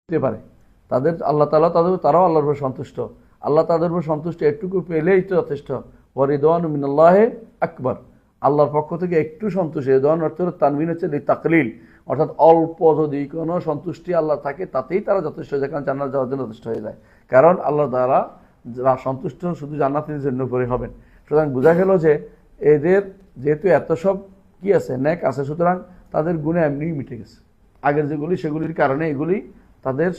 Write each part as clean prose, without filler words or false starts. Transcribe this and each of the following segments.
পেতে পারে, তাদের আল্লাহ তাআলা তারাও আল্লাহর উপর সন্তুষ্ট, আল্লাহ তাদের উপর সন্তুষ্ট একটুকু পেলেই তো যথেষ্ট। ওয়ারিদওয়ানু মিনাল্লাহি আকবার, আল্লাহর পক্ষ থেকে একটু সন্তুষ্টি, রিদওয়ান অর্থ তানবিন হচ্ছে তাকলিল, অর্থাৎ অল্প যদি কোনো সন্তুষ্টি আল্লাহ থাকে তাতেই তারা যথেষ্ট হয়ে যায়, কারণ জান্নাত যাওয়ার জন্য যথেষ্ট হয়ে যায়। কারণ আল্লাহ দ্বারা সন্তুষ্ট শুধু জান্নাতের জন্য করে হবেন। সুতরাং বোঝা গেল যে এদের যেহেতু এত সব কি আছে, নেক আছে, সুতরাং তাদের গুণে এমনিই মিটে গেছে। আগের যেগুলি সেগুলির কারণে এগুলি তাদের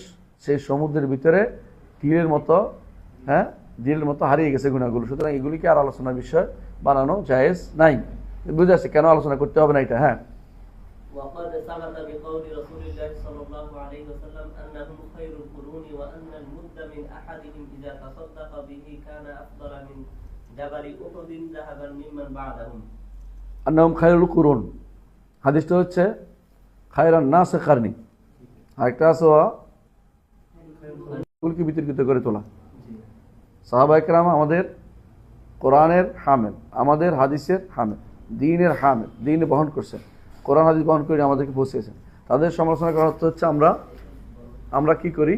সেই সমুদ্রের ভিতরে ঢিলের মতো, ঢিলের মতো হারিয়ে গেছে গুণাগুলো। সুতরাং এগুলিকে আর আলোচনার বিষয় বানানো জায়েজ নাই। বুঝে আসছে কেন আলোচনা করতে হবে না এটা? وقد ثبت بقول رسول الله صلى الله عليه وسلم أنهم خير القرون وأن المد من أحدهم إذا تصدق به كان أفضل من جبل أحد ذهبا ممن بعدهم أنهم خير القرون হাদিসটা হচ্ছে খায়রান নাস কারনি, আরেকটা আছে এগুলোকে বিতর্কিত করে তোলা। সাহাবায়ে কেরাম আমাদের কোরআনের হামেল, আমাদের হাদিসের হামেল, দ্বীনের হামেল, দ্বীন বহন করছেন, কোরআন হাদিস বহন করে আমাদেরকে পৌঁছেছেন। তাদের সমালোচনা করার অর্থ হচ্ছে আমরা কি করি,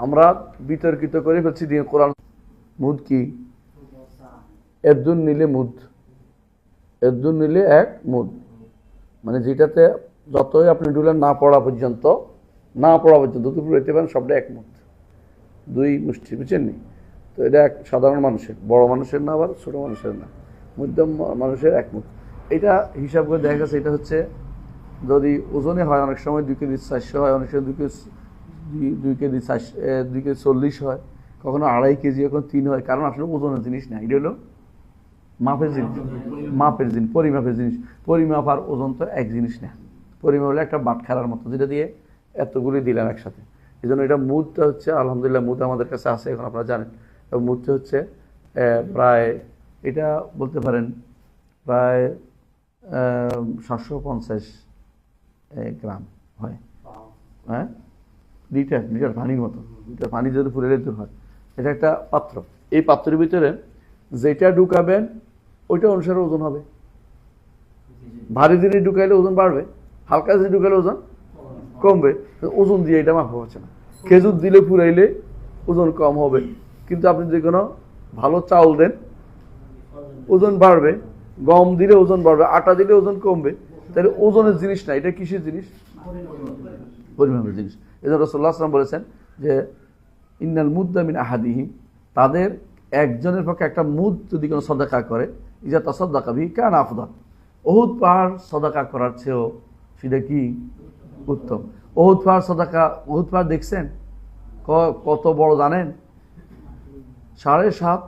আমরা বিতর্কিত করে ফেলছি দ্বীন কোরআন। মুদ কি? এরদুন নিলে মুদ, এরদুন নিলে এক মুদ, মানে যেটাতে যতই আপনি ডুলেন না পড়া পর্যন্ত দুপুর হইতে পারেন সবটা এক মুদ, দুই মুষ্টি, বুঝছেন নি? তো এটা এক সাধারণ মানুষের, বড় মানুষের না, আবার ছোট মানুষের না, মধ্যম মানুষের এক মুদ। এটা হিসাব করে দেখা গেছে এটা হচ্ছে যদি ওজনে হয়, অনেক সময় 2 কেজি 400 হয়, অনেক সময় 2 কেজি 40 হয়, কখনো 2.5 কেজি, কখনো 3 হয়। কারণ আসলে ওজনের জিনিস না, এটা হলো মাপের জিনিস, পরিমাপের জিনিস। পরিমাপ আর ওজন তো এক জিনিস না। পরিমাপ হলো একটা বাটখারার মতো, যেটা দিয়ে এতগুলি দিলাম একসাথে। এই জন্য এটা মুদটা হচ্ছে, আলহামদুলিল্লাহ মুদ আমাদের কাছে আছে, এখন আপনারা জানেন। এবং মুদটা হচ্ছে প্রায়, এটা বলতে পারেন প্রায় 750 গ্রাম হয়, লিটার পানির মতো। লিটার পানি যদি পুরে দূর হয়, এটা একটা পাত্র। এই পাত্রের ভিতরে যেটা ঢুকাবেন ওইটা অনুসারে ওজন হবে। ভারী জিনিস ঢুকাইলে ওজন বাড়বে, হালকা জিনিস ঢুকাইলে ওজন কমবে। ওজন দিয়ে এটা মাপা হচ্ছে না। খেজুর দিলে পুরাইলে ওজন কম হবে, কিন্তু আপনি যে কোনো ভালো চাউল দেন ওজন বাড়বে, গম দিলে ওজন বাড়বে, আটা দিলে ওজন কমবে। তাহলে ওজনের জিনিস না, এটা কিসের জিনিস? পরিমাপের জিনিস। এজন্য রাসূলুল্লাহ সাল্লাল্লাহু আলাইহি ওয়াসাল্লাম বলেছেন যে ইন্নাল মুদ্দা মিন আহাদিহিম, তাদের একজনের পক্ষে একটা মুদ যদি কোনো সদকা করে, ইজা তাসাদ্দাকা বিহি কানা আফদাল, উহুদ পাহাড় সদকা করার চেয়েও সেটা কি উত্তম। উহুদ পাহাড় সদকা, উহুদ পাহাড় দেখছেন কত বড় জানেন? 7.5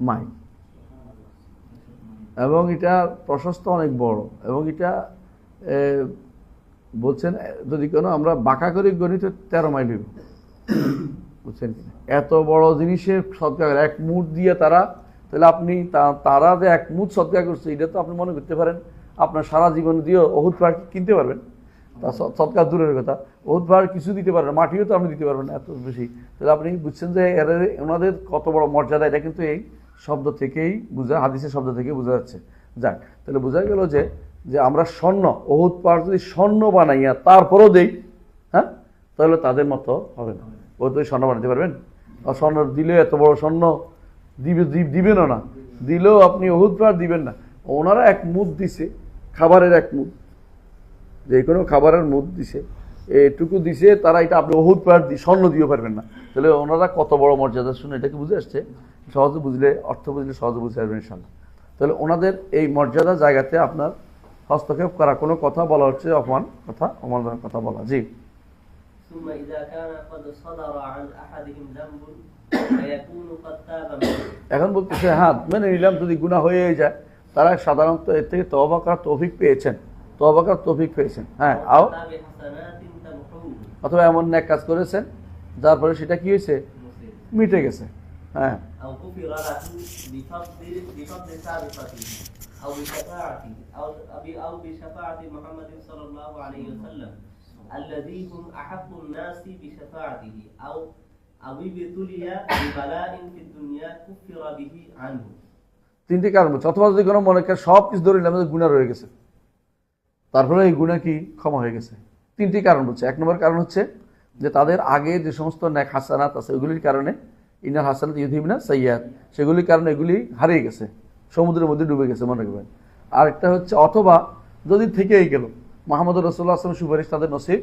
মাইল, এবং এটা প্রশস্ত অনেক বড়, এবং এটা বলছেন যদি কোনো আমরা বাঁকা করে গণিত 13 মাইল হইব, বুঝছেন কিনা? এত বড় জিনিসের সদকা করে এক মুঠ দিয়ে তারা, তাহলে আপনি তারা যে এক মুঠ সদকা করছে, এটা তো আপনি মনে করতে পারেন আপনার সারা জীবন দিয়েও উহুদ পাহাড় কিনতে পারবেন। তা সদকা দূরের কথা, উহুদ পাহাড় কিছু দিতে পারবেন, মাটিও তো আপনি দিতে পারবেন না এত বেশি। তাহলে আপনি বুঝছেন যে ওনাদের কত বড় মর্যাদা। এটা কিন্তু এই শব্দ থেকেই হাদিসের শব্দ থেকে বোঝা যাচ্ছে। যাক, তাহলে বোঝা গেল যে আমরা স্বর্ণ, উহুদ পাহাড় যদি স্বর্ণ বানাইয়া তারপরও দেই, তাহলে তাদের মতো হবে না। ও তো স্বর্ণ বানাতে পারবেন? আর স্বর্ণ দিলে এত বড় স্বর্ণ দিবেনও না, দিলেও আপনি উহুদ পাহাড় দিবেন না। ওনারা এক মুদ দিছে, খাবারের এক মুদ, যে কোনো খাবারের মুদ দিছে, এটুকু দিছে তারা, এটা আপনি উহুদ পাহাড় স্বর্ণ দিয়েও পারবেন না। তাহলে ওনারা কত বড় মর্যাদা, শুনে এটাকে বুঝে আসছে। সহজে বুঝলে, অর্থ বুঝলে সহজে বুঝতে পারবেন ইনশাআল্লাহ। তাহলে ওনাদের এই মর্যাদা জায়গাতে আপনার হস্তক্ষেপ করা, কোনো কথা বলা হচ্ছে অপমানজনক কথা বলা। জি। এখন বলতেছে মেনে নিলাম যদি গুনাহ হয়ে যায়, তারা সাধারণত এর থেকে তওবা করার তৌফিক পেয়েছেন, অথবা এমন নেক কাজ করেছেন যার পরে সেটা কি হয়েছে, মিটে গেছে। তিনটি কারণ বলছে। অথবা যদি কোনো মনে করেন সব কিছু ধরে নিলাম গুনাহ রয়ে গেছে, তারপরে এই গুনাহ কি ক্ষমা হয়ে গেছে, তিনটি কারণ বলছে। এক নম্বর কারণ হচ্ছে যে তাদের আগে যে সমস্ত নেক হাসানাত আছে ওইগুলির কারণে, ইনার হাসানাত ইউধিবনা সাইয়্যাত, সেগুলির কারণে এগুলি হারিয়ে গেছে, সমুদ্রের মধ্যে ডুবে গেছে, মনে রাখবেন। আরেকটা হচ্ছে অথবা যদি থেকেই গেল, মুহাম্মদ রাসূলুল্লাহ সাল্লাল্লাহু আলাইহি ওয়াসাল্লাম সুপারিশ তাদের নসিব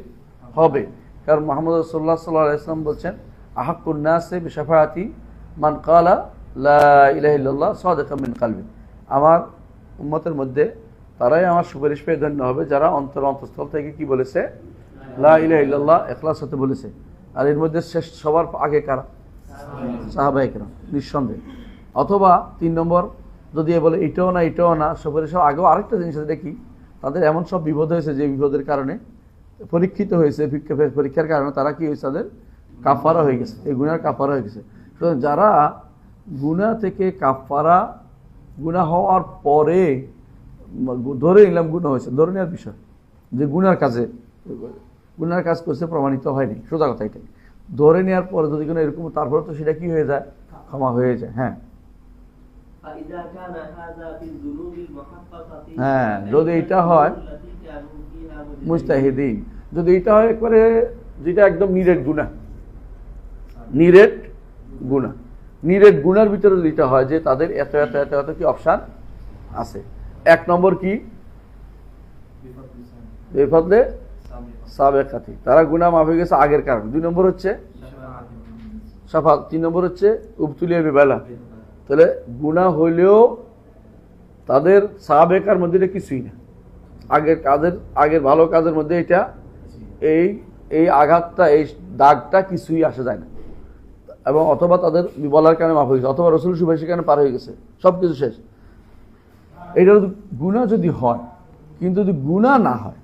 হবে। কারণ মুহাম্মদ রাসূলুল্লাহ সাল্লাল্লাহু আলাইহি ওয়াসাল্লাম বলছেন, আহাক্কুন নাসি বিশাফাআতি মান ক্বালা লা ইলাহা ইল্লাল্লাহ সাদিকাম মিন কলবি। আমার উম্মতের মধ্যে তারাই আমার সুপারিশ পেয়ে ধন্য হবে যারা অন্তঃস্থল থেকে কি বলেছে, লা ইলাহা ইল্লাল্লাহ ইখলাস হতে বলেছে। আর এর মধ্যে শেষ সবার আগে কারা? সাহাবায়ে কেরাম, নিঃসন্দেহে। অথবা 3 নম্বর, যদি বলে এটাও না সুপারিশ আগেও আরেকটা জিনিস আছে, দেখি তাদের এমন সব বিপদ হয়েছে যে বিপদের কারণে পরীক্ষিত হয়েছে, পরীক্ষার কারণে তারা কি হয়েছে, তাদের কাফারা হয়ে গেছে, এই গুনার কাফারা হয়ে গেছে। সুতরাং যারা গুনাহ থেকে কাফারা, গুনাহ হওয়ার পরে ধরে নিলাম গুনাহ হয়েছে, ধরে নেওয়ার বিষয় যে গুনার কাজ করছে প্রমাণিত হয়নি, সোজা কথা এটাই। ধরে নেওয়ার পরে যদি কোনো এরকম, তারপরে তো সেটা কি হয়ে যায়, ক্ষমা হয়ে যায়। হ্যাঁ হ্যাঁ, যদি এটা হয় মুস্তাহিদিন, যদি এটা হয় একবারে যেটা একদম নিরেট গুনার ভিতরে যদি এটা হয় যে তাদের এত এত এত এত কি অপশান আছে। 1 নম্বর কি, বেফাদলে সাবেকাতি, তারা গুনাহ মাফ হয়ে গেছে আগের কারণে। 2 নম্বর হচ্ছে শাফাত। 3 নম্বর হচ্ছে উবতুলিয়া বিবালা, তাহলে গুনাহ হইলেও তাদের সাবেকার মধ্যে এটা কিছুই না, আগের ভালো কাজের মধ্যে এটা এই আঘাতটা, এই দাগটা কিছুই আসা যায় না। এবং অথবা তাদের বলার কারণে মাফ হয়ে গেছে, অথবা রাসূল সুপারিশের কারণে পার হয়ে গেছে, সব কিছু শেষ। এটা গুনাহ যদি হয়, কিন্তু যদি গুনাহ না হয়,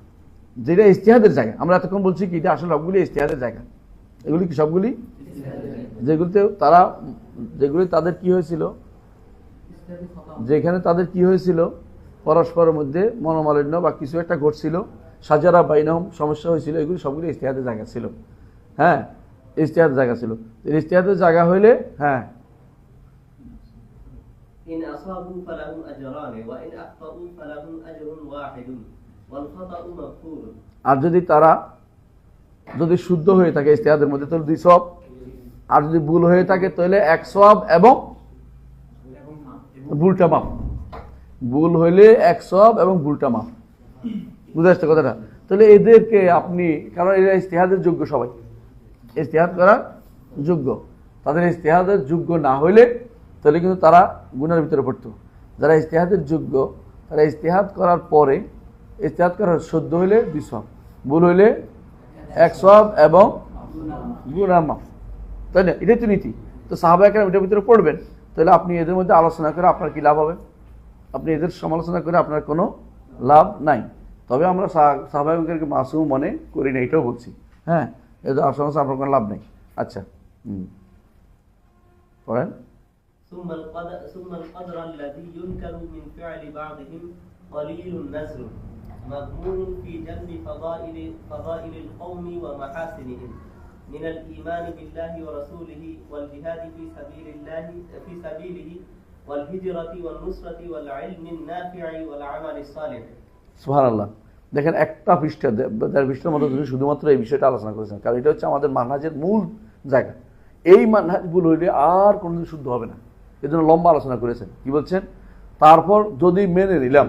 যেটা ইজতিহাদের জায়গা, আমরা এতক্ষণ বলছি কি এটা আসলে সবগুলি ইজতিহাদের জায়গা, এগুলি কি সবগুলি যেগুলি তাদের কি হয়েছিল, যেখানে তাদের কি হয়েছিল, পরস্পরের মধ্যে মনোমালিন্য বা কিছু একটা ঘটছিল, সাজারা বাইনহুম, সমস্যা হয়েছিল, এগুলি সবগুলি ইজতিহাদের জায়গা ছিল। হ্যাঁ, ইজতিহাদের জায়গা ছিল। ইজতিহাদের জায়গা হইলে হ্যাঁ, ইন আসাবু ফালাহুম আজরান ওয়া ইন আখতাউ ফালাহুম আজরুন ওয়াহিদুন ওয়াল খাতাউ মাগফুরুন। আর যদি শুদ্ধ হয়ে থাকে ইজতিহাদের মধ্যে তাহলে 2 সওয়াব, আর যদি ভুল হয়ে থাকে তাহলে 1 সওয়াব এবং ভুলটা মাফ। ভুল হইলে 1 সওয়াব এবং ভুলটা মাফ, বুঝা যাচ্ছে কথাটা? তাহলে এদেরকে আপনি, কারণ এরা ইজতিহাদের যোগ্য, সবাই ইজতিহাদ করার যোগ্য, তাদের ইজতিহাদের যোগ্য না হইলে তাহলে কিন্তু তারা গুনার ভিতরে পড়তো। যারা ইজতিহাদের যোগ্য তারা ইজতিহাদ করার পরে, ইজতিহাদ করার শুদ্ধ হইলে 2 সওয়াব, ভুল হইলে 1 সওয়াব এবং গুনাহ মাফ, তাই না? এটাই তো নীতি। তো সাহাবায়ে কেরাম এটার ভিতরে পড়বেন, তাহলে আপনি এদের মধ্যে আলোচনা করে আপনার কি লাভ হবে? আপনি এদের সমালোচনা করে আপনার কোনো লাভ নাই। তবে আমরা সাহাবায়ে কেরামকে মাসুম মনে করি না, এটাও বলছি। হ্যাঁ, এদের সমালোচনা আপনার কোনো লাভ নেই। আচ্ছা, পড়েন। ثم القدر الذي ينكر من فعل بعضهم قليل النزر مضمون في جلب فضائل القوم ومحاسنهم من الإيمان بالله ورسوله والجهاد في سبيله والهجرة والنصرة والعلم النافع والعمل الصالح. সুবহানাল্লাহ। দেখেন, একটা পৃষ্ঠার মধ্যে তুমি শুধুমাত্র এই বিষয়টা আলোচনা করেছেন, কারণ এটা হচ্ছে আমাদের মানহাজের মূল জায়গা। এই মানহাজ ভুল হইলে আর কোনোদিন শুদ্ধ হবে না, এই জন্য লম্বা আলোচনা করেছেন। কি বলছেন? তারপর যদি মেনে নিলাম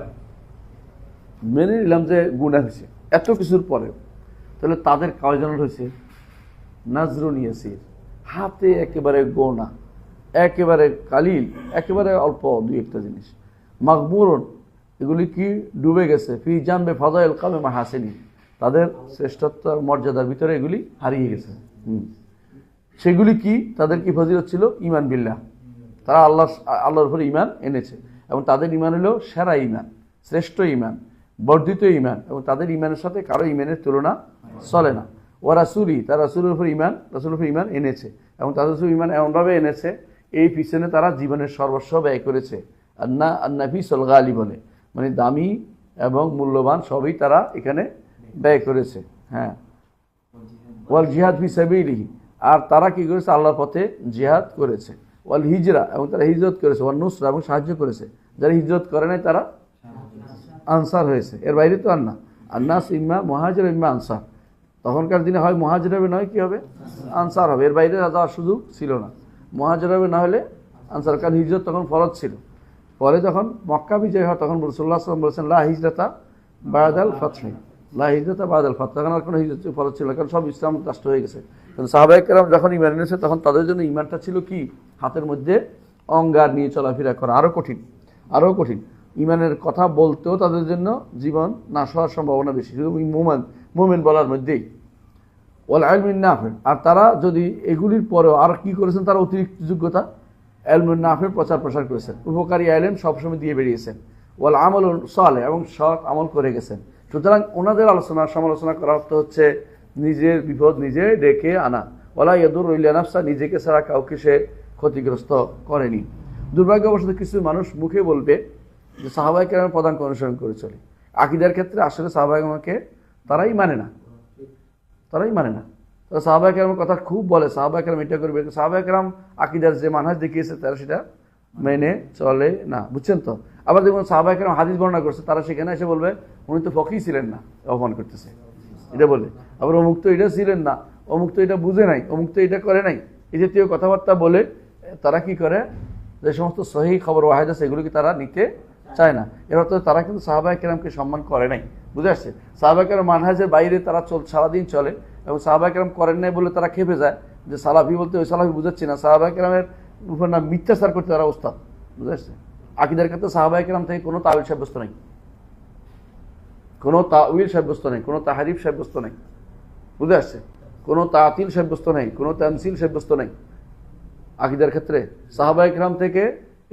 যে গুনাহ হয়েছে এত কিছুর পরে, তাহলে তাদের কয়জন হয়েছে? নাজরুন ইয়াসির, হাতে একেবারে গোনা, একেবারে কালিল, একেবারে অল্প 2-1টা জিনিস। মাগবুরুন, এগুলি কি ডুবে গেছে। ফি জানবে ফাদাইল কামে মাহাসিনি, তাদের শ্রেষ্ঠত্ব মর্যাদার ভিতরে এগুলি হারিয়ে গেছে। সেগুলি কি? তাদের কি ফজিলত ছিল? ঈমান বিল্লাহ, তারা আল্লাহর উপরে ঈমান এনেছে, এবং তাদের ঈমান হলো সেরা ঈমান, শ্রেষ্ঠ ঈমান, বর্ধিত ঈমান, এবং তাদের ঈমানের সাথে কারো ঈমানের তুলনা চলে না। ও রাসূলি, তারা রাসূলের উপর ঈমান এনেছে, এবং তাদের উপর ঈমান এমনভাবে এনেছে এই পিছনে তারা জীবনের সর্বস্ব ব্যয় করেছে। আন্নাফিসুল গালি বলে, মানে দামি এবং মূল্যবান সবই তারা এখানে ব্যয় করেছে। হ্যাঁ, ওয়াল জিহাদ ফি সাবিলিহি, আর তারা কি করেছে? আল্লাহর পথে জিহাদ করেছে। ওয়াল হিজরা, এবং তারা হিজরত করেছে। ওয়াল নুসরা, এবং সাহায্য করেছে। যারা হিজরত করে নাই তারা আনসার হয়েছে, এর বাইরে তো আর না। আন্নাস ইম্মা মুহাজির ইম্মা আনসার, তখনকার দিনে হয় মুহাজির হবে, নয় কি হবে, আনসার হবে। এর বাইরে যাওয়ার সুযোগ ছিল না। মুহাজির হবে না হলে আনসার, কারণ হিজরত তখন ফরজ ছিল। পরে যখন মক্কা বিজয় হয় তখন রাসূলুল্লাহ সাল্লাল্লাহু আলাইহি ওয়াসাল্লাম বলেছেন লা হিজরাতা বাদাল ফাতহি, লা হিজরাতা বাদাল ফাতহ। তখন আর কোনো হিজরত ফরজ ছিল না, কারণ সব ইসলাম রাষ্ট্র হয়ে গেছে। কিন্তু সাহাবায়ে কেরাম যখন ঈমান এনেছে তখন তাদের জন্য ঈমানটা ছিল কি, হাতের মধ্যে অঙ্গার নিয়ে চলাফেরা করা, আরো কঠিন, আরো কঠিন। ঈমানের কথা বলতেও তাদের জন্য জীবন নাশ হওয়ার সম্ভাবনা বেশি, শুধু মুমিন বলার মধ্যেই। ওয়াল ইলমুন নাফি, আর তারা যদি এগুলির পরেও আর কি করেছেন, তারা অতিরিক্ত যোগ্যতা ইলমুন নাফির প্রচার প্রসার করেছেন, উপকারী ইলম সবসময় দিয়ে বেরিয়েছেন। ওয়াল আমালুন সালেহ, এবং সৎ আমল করে গেছেন। সুতরাং ওনাদের আলোচনা সমালোচনা করা অর্থ হচ্ছে নিজের বিপদ নিজে ডেকে আনা। ওয়ালা ইয়াদুরু ইল্লা নাফসা, নিজেকে ছাড়া কাউকে সে ক্ষতিগ্রস্ত করেনি। দুর্ভাগ্যবশত কিছু মানুষ মুখে বলবে যে সাহাবায়ে কেরামের পদাঙ্ক অনুসরণ করে চলে। আকীদার ক্ষেত্রে আসলে সাহাবায়ে কেরামকে তারাই মানে না, তারাই মানে না। তারা সাহাবায়ে কেরামের কথা খুব বলে, সাহাবায়ে কেরাম এটা করবে, সাহাবায়ে কেরাম আকীদার যে মানহাজ দেখিয়েছে তারা সেটা মেনে চলে না, বুঝছেন তো। আবার দেখুন সাহাবায়ে কেরাম হাদিস বর্ণনা করছে, তারা সেখানে এসে বলবে উনি তো ফকিহ ছিলেন না, অপমান করতেছে, এটা বলে। আবার অমুক তো এটা ছিলেন না, অমুক তো এটা বুঝে নাই, অমুক তো এটা করে নাই, এই জাতীয় কথাবার্তা বলে তারা কি করে, যে সমস্ত সহিহ খবর ওয়াহিদ আছে এগুলোকে তারা নিতে চায় না। এর অর্থ তারা কিন্তু সাহাবায়ে কেরামকে সম্মান করে নাই, বুঝে আসছে। সাহাবায়ে কেরাম মানহাজের বাইরে তারা সারাদিন চলে, এবং সাহাবায়ে কেরাম করেন নাই বলে তারা খেপে যায় যে সালাফি বলতে ওই সালাফি বুঝাচ্ছি না, সাহাবায়ে কেরামের উপর না মিথ্যাচার করতে তারা ওস্তাদ, বুঝে আসছে। আকীদার ক্ষেত্রে সাহাবায়ে কেরাম থেকে কোনো তাউইল সাব্যস্ত নাই, কোনো তাউইল সাব্যস্ত নেই, কোনো তাহরিফ সাব্যস্ত নেই, বুঝে আসছে, কোনো তাতিল সাব্যস্ত নেই, কোনো তামসিল সাব্যস্ত নেই। আকীদার ক্ষেত্রে সাহাবায়ে কেরাম থেকে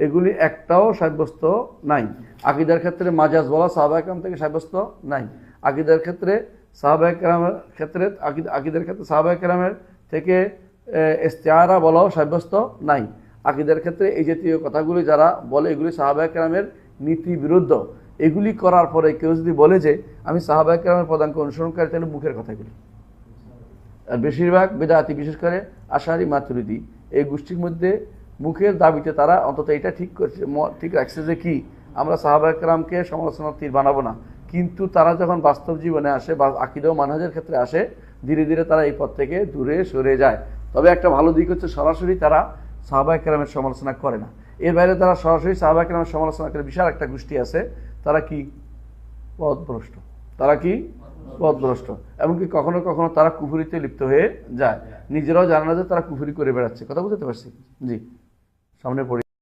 এগুলি একটাও সাব্যস্ত নাই। আকীদার ক্ষেত্রে মাজাজ বলা সাহাবায়ে কেরাম থেকে সাব্যস্ত নাই। আকীদার ক্ষেত্রে সাহাবায়ে কেরামের ক্ষেত্রে আকীদার ক্ষেত্রে সাহাবায়ে কেরামের থেকে ইস্তিআরা বলাও সাব্যস্ত নাই। আকীদার ক্ষেত্রে এই জাতীয় কথাগুলি যারা বলে এগুলি সাহাবায়ে কেরামের নীতি বিরুদ্ধ। এগুলি করার পরে কেউ যদি বলে যে আমি সাহাবায়ে কেরামের পদাঙ্ক অনুসরণকারী, তাহলে মুখের কথাগুলি। আর বেশিরভাগ বেদাতি, বিশেষ করে আশারি মাতুরিদি, এই গোষ্ঠীর মধ্যে মুখের দাবিতে তারা অন্তত এটা ঠিক রাখছে যে কি, আমরা সাহাবায়ে কেরামকে সমালোচনার তীর বানাবো না। কিন্তু তারা যখন বাস্তব জীবনে আসে বা আকীদা ও মানহাজের ক্ষেত্রে আসে, ধীরে ধীরে তারা এই পথ থেকে দূরে সরে যায়। তবে একটা ভালো দিক হচ্ছে সরাসরি তারা সাহাবায়ে কেরামের সমালোচনা করে না। এর বাইরে তারা সরাসরি সাহাবায়ে কেরামের সমালোচনা করে বিশাল একটা গোষ্ঠী আছে, তারা কি পথভ্রষ্ট, তারা কি পথভ্রষ্ট। এমনকি কখনো কখনো তারা কুফরিতে লিপ্ত হয়ে যায়, নিজেরাও জানে না যে তারা কুফরি করে বেড়াচ্ছে। কথা বুঝতে পারছি? জি, সামনে পড়ি।